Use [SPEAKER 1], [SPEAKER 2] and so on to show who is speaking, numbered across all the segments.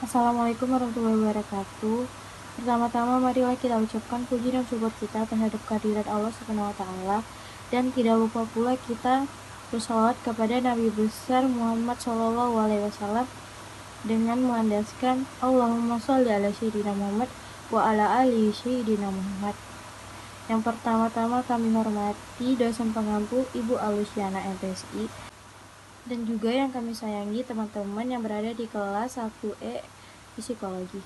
[SPEAKER 1] Assalamualaikum warahmatullahi wabarakatuh. Pertama-tama marilah kita ucapkan puji dan syukur kita terhadap kehadirat Allah Subhanahu wa taala dan tidak lupa pula kita bersalawat kepada Nabi besar Muhammad Shallallahu alaihi wasallam dengan melandaskan Allahumma sholli ala sayyidina Muhammad wa ala ali sayyidina Muhammad. Yang pertama-tama kami hormati dosen pengampu Ibu Alusiana MPSI dan juga yang kami sayangi teman-teman yang berada di kelas 1E Psikologi.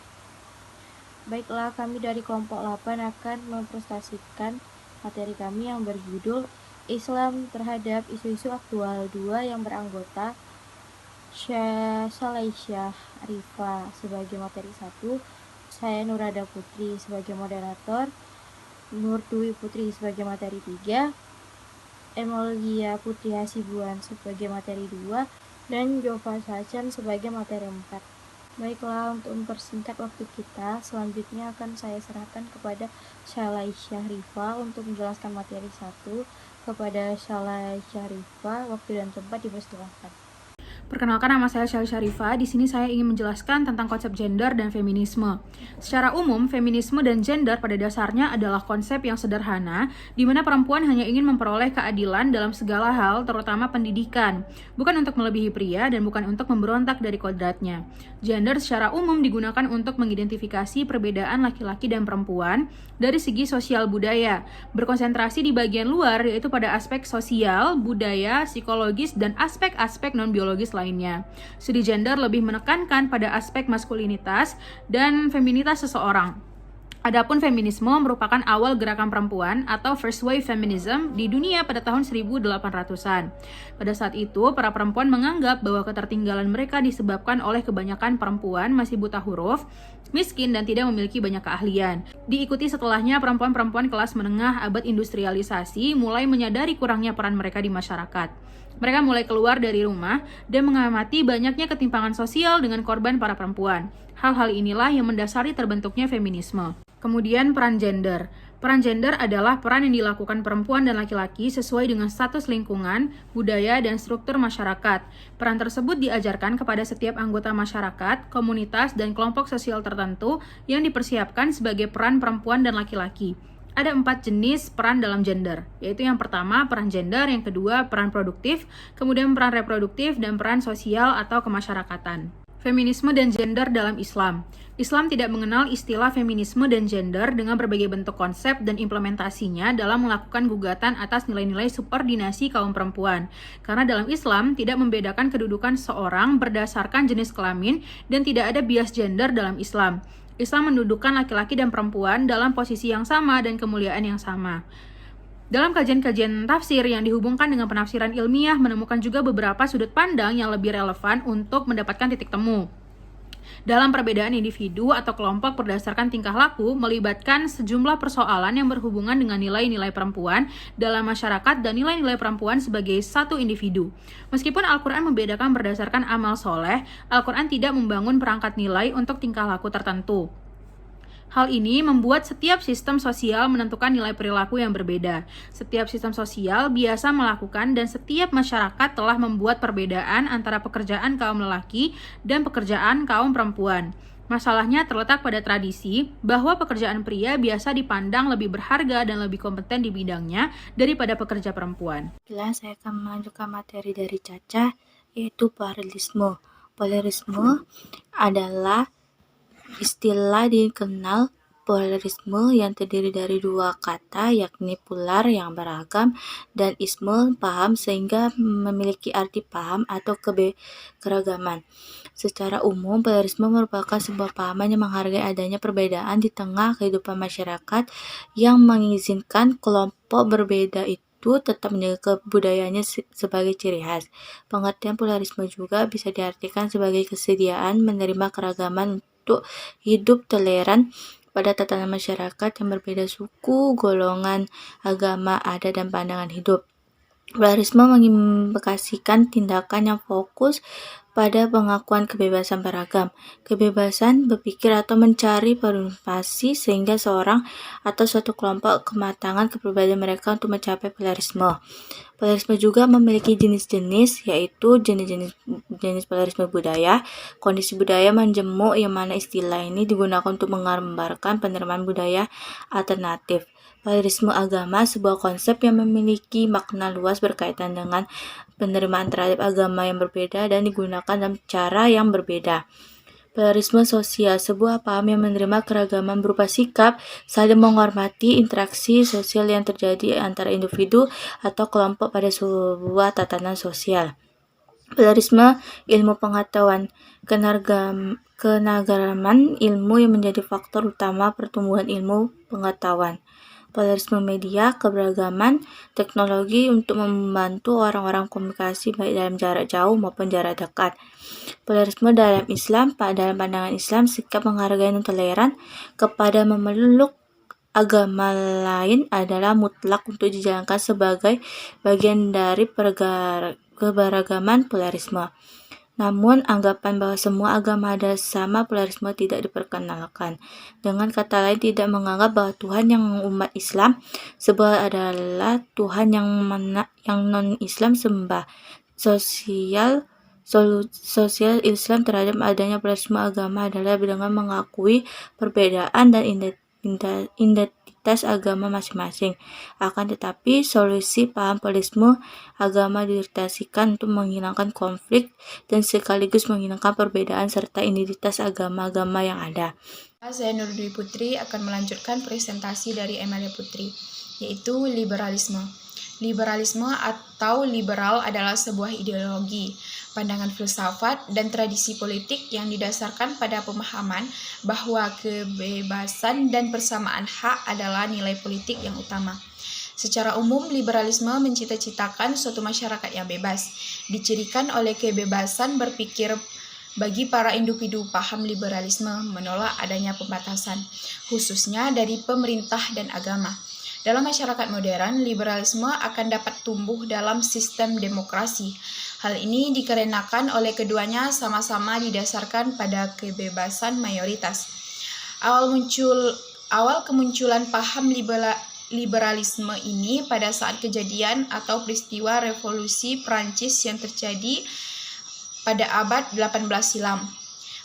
[SPEAKER 1] Baiklah, kami dari kelompok 8 akan mempresentasikan materi kami yang berjudul Islam terhadap isu-isu aktual 2 yang beranggota Salaisyah Rifa sebagai materi 1, saya Nurada Putri sebagai moderator, Nur Dwi Putri sebagai materi 3, Emilia Putri Hasibuan sebagai materi 2, dan Jova Sacan sebagai materi 4. Baiklah, untuk mempersingkat waktu kita, selanjutnya akan saya serahkan kepada Salaisyah Rifa untuk menjelaskan materi 1. Kepada Salaisyah Rifa, waktu dan tempat dipersilakan.
[SPEAKER 2] Perkenalkan, nama saya Shelly Syarifah. Di sini saya ingin menjelaskan tentang konsep gender dan feminisme. Secara umum, feminisme dan gender pada dasarnya adalah konsep yang sederhana, di mana perempuan hanya ingin memperoleh keadilan dalam segala hal, terutama pendidikan, bukan untuk melebihi pria dan bukan untuk memberontak dari kodratnya. Gender secara umum digunakan untuk mengidentifikasi perbedaan laki-laki dan perempuan dari segi sosial budaya, berkonsentrasi di bagian luar yaitu pada aspek sosial, budaya, psikologis, dan aspek-aspek non-biologis lainnya. Studi gender lebih menekankan pada aspek maskulinitas dan feminitas seseorang. Adapun feminisme merupakan awal gerakan perempuan atau first wave feminism di dunia pada tahun 1800-an. Pada saat itu, para perempuan menganggap bahwa ketertinggalan mereka disebabkan oleh kebanyakan perempuan masih buta huruf, miskin, dan tidak memiliki banyak keahlian. Diikuti setelahnya perempuan-perempuan kelas menengah abad industrialisasi mulai menyadari kurangnya peran mereka di masyarakat. Mereka mulai keluar dari rumah dan mengamati banyaknya ketimpangan sosial dengan korban para perempuan. Hal-hal inilah yang mendasari terbentuknya feminisme. Kemudian peran gender. Peran gender adalah peran yang dilakukan perempuan dan laki-laki sesuai dengan status lingkungan, budaya, dan struktur masyarakat. Peran tersebut diajarkan kepada setiap anggota masyarakat, komunitas, dan kelompok sosial tertentu yang dipersiapkan sebagai peran perempuan dan laki-laki. Ada 4 jenis peran dalam gender, yaitu yang pertama peran gender, yang kedua peran produktif, kemudian peran reproduktif, dan peran sosial atau kemasyarakatan. Feminisme dan gender dalam Islam. Islam tidak mengenal istilah feminisme dan gender dengan berbagai bentuk konsep dan implementasinya dalam melakukan gugatan atas nilai-nilai subordinasi kaum perempuan. Karena dalam Islam tidak membedakan kedudukan seorang berdasarkan jenis kelamin dan tidak ada bias gender dalam Islam. Islam mendudukkan laki-laki dan perempuan dalam posisi yang sama dan kemuliaan yang sama. Dalam kajian-kajian tafsir yang dihubungkan dengan penafsiran ilmiah menemukan juga beberapa sudut pandang yang lebih relevan untuk mendapatkan titik temu. Dalam perbedaan individu atau kelompok berdasarkan tingkah laku melibatkan sejumlah persoalan yang berhubungan dengan nilai-nilai perempuan dalam masyarakat dan nilai-nilai perempuan sebagai satu individu. Meskipun Al-Quran membedakan berdasarkan amal soleh, Al-Quran tidak membangun perangkat nilai untuk tingkah laku tertentu. Hal ini membuat setiap sistem sosial menentukan nilai perilaku yang berbeda. Setiap sistem sosial biasa melakukan dan setiap masyarakat telah membuat perbedaan antara pekerjaan kaum lelaki dan pekerjaan kaum perempuan. Masalahnya terletak pada tradisi bahwa pekerjaan pria biasa dipandang lebih berharga dan lebih kompeten di bidangnya daripada pekerja perempuan.
[SPEAKER 3] Saya akan melanjutkan materi dari Caca, yaitu pluralisme. Pluralisme adalah istilah dikenal pluralisme yang terdiri dari dua kata, yakni plural yang beragam dan isme paham, sehingga memiliki arti paham atau keragaman. Secara umum, pluralisme merupakan sebuah pahaman yang menghargai adanya perbedaan di tengah kehidupan masyarakat yang mengizinkan kelompok berbeda itu tetap menjaga kebudayaannya sebagai ciri khas. Pengertian pluralisme juga bisa diartikan sebagai kesediaan menerima keragaman untuk hidup toleran pada tatanan masyarakat yang berbeda suku, golongan, agama, adat, dan pandangan hidup. Pluralisme mengimplikasikan tindakan yang fokus pada pengakuan kebebasan beragam, kebebasan berpikir atau mencari partisipasi sehingga seorang atau suatu kelompok kematangan kepribadian mereka untuk mencapai pluralisme. Pluralisme juga memiliki jenis-jenis, yaitu jenis pluralisme budaya, kondisi budaya menjemuk yang mana istilah ini digunakan untuk menggambarkan penerimaan budaya alternatif. Pluralisme agama, sebuah konsep yang memiliki makna luas berkaitan dengan penerimaan terhadap agama yang berbeda dan digunakan dalam cara yang berbeda. Pluralisme sosial, sebuah paham yang menerima keragaman berupa sikap, saling menghormati interaksi sosial yang terjadi antara individu atau kelompok pada sebuah tatanan sosial. Pluralisme ilmu pengetahuan, kenagaman ilmu yang menjadi faktor utama pertumbuhan ilmu pengetahuan. Pluralisme media, keberagaman teknologi untuk membantu orang-orang komunikasi baik dalam jarak jauh maupun jarak dekat. Pluralisme dalam Islam, dalam pandangan Islam, sikap menghargai dan toleran kepada memeluk agama lain adalah mutlak untuk dijalankan sebagai bagian dari keberagaman pluralisme. Namun, anggapan bahwa semua agama adalah sama pluralisme tidak diperkenalkan. Dengan kata lain, tidak menganggap bahwa Tuhan yang umat Islam sembah adalah Tuhan yang non-Islam sembah. Sosial Islam terhadap adanya pluralisme agama adalah dengan mengakui perbedaan dan identitas agama masing-masing. Akan tetapi, solusi paham pluralisme agama diorientasikan untuk menghilangkan konflik dan sekaligus menghilangkan perbedaan serta identitas agama-agama yang ada.
[SPEAKER 2] Saya Nur Dwi Putri akan melanjutkan presentasi dari Emilia Putri, yaitu liberalisme. Liberalisme atau liberal adalah sebuah ideologi, pandangan filsafat, dan tradisi politik yang didasarkan pada pemahaman bahwa kebebasan dan persamaan hak adalah nilai politik yang utama. Secara umum, liberalisme mencita-citakan suatu masyarakat yang bebas, dicirikan oleh kebebasan berpikir. Bagi para individu, paham liberalisme menolak adanya pembatasan, khususnya dari pemerintah dan agama. Dalam masyarakat modern, liberalisme akan dapat tumbuh dalam sistem demokrasi. Hal ini dikarenakan oleh keduanya sama-sama didasarkan pada kebebasan mayoritas. Awal kemunculan paham liberalisme ini pada saat kejadian atau peristiwa revolusi Prancis yang terjadi pada abad 18 silam.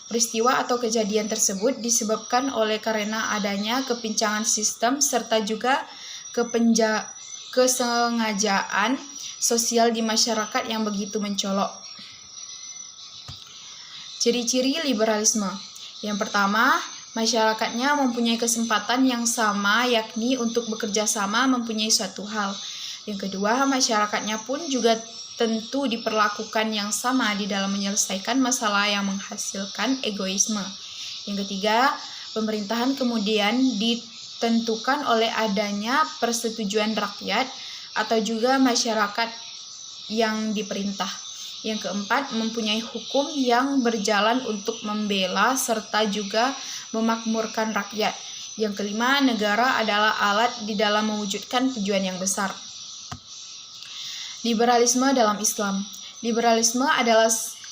[SPEAKER 2] Peristiwa atau kejadian tersebut disebabkan karena adanya kepincangan sistem serta juga kesengajaan sosial di masyarakat yang begitu mencolok. Ciri-ciri liberalisme. Yang pertama, masyarakatnya mempunyai kesempatan yang sama, yakni untuk bekerja sama mempunyai suatu hal. Yang kedua, masyarakatnya pun juga tentu diperlakukan yang sama di dalam menyelesaikan masalah yang menghasilkan egoisme. Yang ketiga, pemerintahan kemudian ditentukan oleh adanya persetujuan rakyat atau juga masyarakat yang diperintah. Yang keempat, mempunyai hukum yang berjalan untuk membela serta juga memakmurkan rakyat. Yang kelima, negara adalah alat di dalam mewujudkan tujuan yang besar. Liberalisme dalam Islam. Liberalisme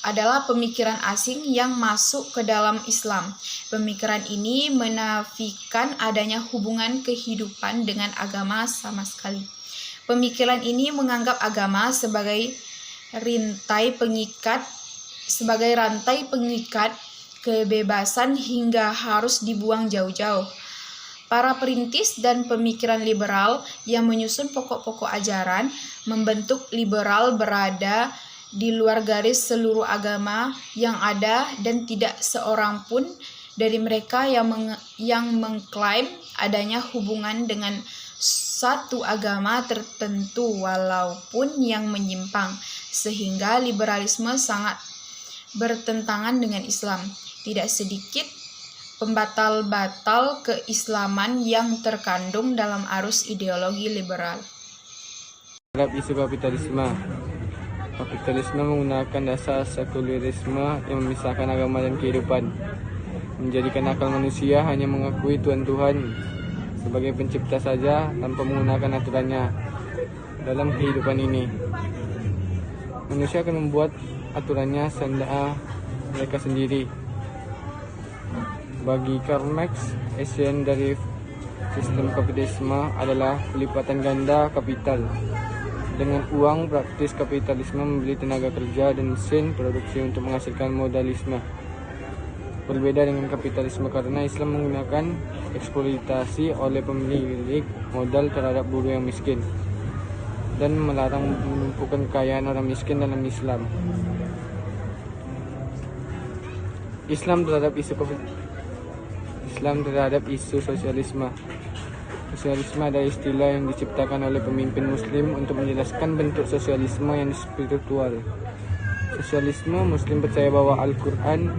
[SPEAKER 2] adalah pemikiran asing yang masuk ke dalam Islam. Pemikiran ini menafikan adanya hubungan kehidupan dengan agama sama sekali. Pemikiran ini menganggap agama sebagai rantai pengikat kebebasan hingga harus dibuang jauh-jauh. Para perintis dan pemikiran liberal yang menyusun pokok-pokok ajaran membentuk liberal berada di luar garis seluruh agama yang ada dan tidak seorang pun dari mereka yang mengklaim adanya hubungan dengan satu agama tertentu walaupun yang menyimpang, sehingga liberalisme sangat bertentangan dengan Islam. Tidak sedikit pembatal-batal keislaman yang terkandung dalam arus ideologi liberal.
[SPEAKER 4] Terhadap isu kapitalisme. Kapitalisme menggunakan dasar sekulerisme yang memisahkan agama dan kehidupan, menjadikan akal manusia hanya mengakui Tuhan sebagai pencipta saja tanpa menggunakan aturannya dalam kehidupan ini. Manusia akan membuat aturannya seenaknya mereka sendiri. Bagi Karl Marx, esensi dari sistem kapitalisme adalah pelipatan ganda kapital. Dengan uang, praktis kapitalisme membeli tenaga kerja dan mesin produksi untuk menghasilkan modalisme. Berbeda dengan kapitalisme karena Islam menggunakan eksploitasi oleh pemilik modal terhadap buruh yang miskin dan melarang menumpukan kekayaan orang miskin dalam Islam. Islam terhadap isu sosialisme. Sosialisme adalah istilah yang diciptakan oleh pemimpin muslim untuk menjelaskan bentuk sosialisme yang spiritual. Sosialisme muslim percaya bahwa Al-Quran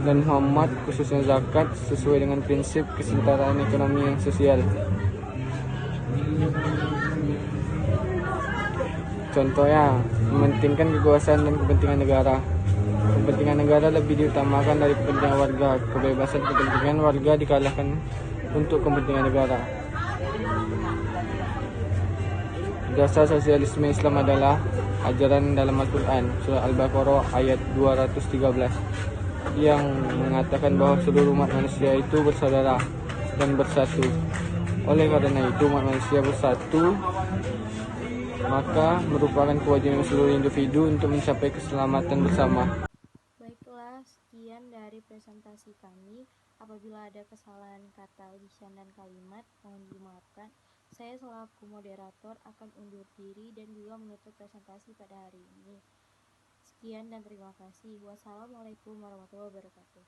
[SPEAKER 4] dan Muhammad, khususnya zakat, sesuai dengan prinsip kesetaraan ekonomi yang sosial. Contohnya, mementingkan kekuasaan dan kepentingan negara. Kepentingan negara lebih diutamakan dari kepentingan warga. Kebebasan kepentingan warga dikalahkan untuk kepentingan negara. Dasar sosialisme Islam adalah ajaran dalam Al-Quran, surah Al-Baqarah ayat 213, yang mengatakan bahwa seluruh umat manusia itu bersaudara dan bersatu. Oleh karena itu, umat manusia bersatu maka merupakan kewajiban seluruh individu untuk mencapai keselamatan bersama.
[SPEAKER 1] Baiklah, sekian dari presentasi kami. Apabila ada kesalahan kata, lisan, dan kalimat, mohon dimaafkan. Saya selaku moderator akan undur diri dan juga menutup presentasi pada hari ini. Sekian dan terima kasih. Wassalamualaikum warahmatullahi wabarakatuh.